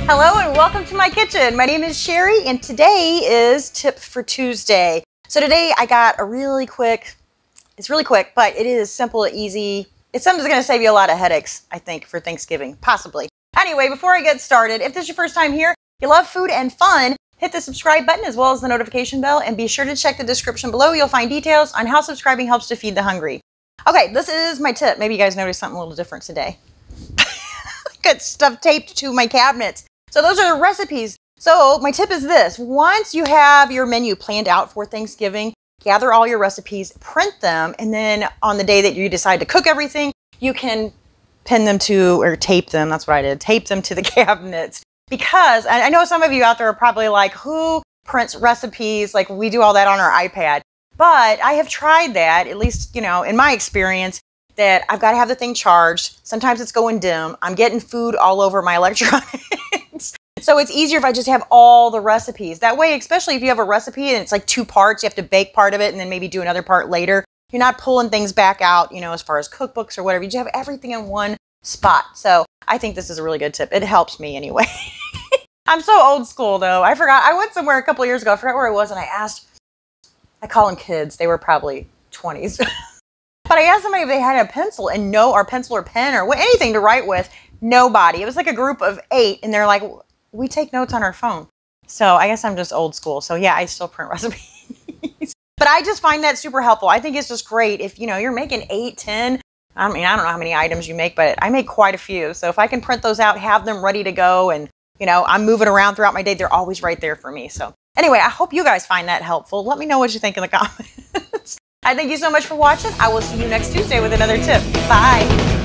Hello and welcome to my kitchen. My name is Cheri and today is Tip for Tuesday. So today I got a really quick, it's really quick, but it is simple, easy. It's something that's going to save you a lot of headaches, I think, for Thanksgiving, possibly. Anyway, before I get started, if this is your first time here, you love food and fun, hit the subscribe button as well as the notification bell and be sure to check the description below. You'll find details on how subscribing helps to feed the hungry. Okay, this is my tip. Maybe you guys noticed something a little different today. Got stuff taped to my cabinets. So those are the recipes. So my tip is this. Once you have your menu planned out for Thanksgiving, gather all your recipes, print them, and then on the day that you decide to cook everything, you can pin them to, or tape them, that's what I did, tape them to the cabinets. Because I know some of you out there are probably like, who prints recipes? Like we do all that on our iPad. But I have tried that, at least, you know, in my experience, that I've got to have the thing charged. Sometimes it's going dim. I'm getting food all over my electronics. So it's easier if I just have all the recipes. That way, especially if you have a recipe and it's like 2 parts, you have to bake part of it and then maybe do another part later. You're not pulling things back out, you know, as far as cookbooks or whatever. You just have everything in one spot. So I think this is a really good tip. It helps me anyway. I'm so old school though. I forgot. I went somewhere a couple of years ago. I forgot where I was and I asked, I call them kids. They were probably 20s. But I asked somebody if they had a pencil and no, or pencil or pen or anything to write with. Nobody. It was like a group of 8 and they're like, we take notes on our phone. So I guess I'm just old school. So yeah, I still print recipes. But I just find that super helpful. I think it's just great if, you know, you're making 8, 10. I mean, I don't know how many items you make, but I make quite a few. So if I can print those out, have them ready to go, and, you know, I'm moving around throughout my day, they're always right there for me. So anyway, I hope you guys find that helpful. Let me know what you think in the comments. I thank you so much for watching. I will see you next Tuesday with another tip. Bye.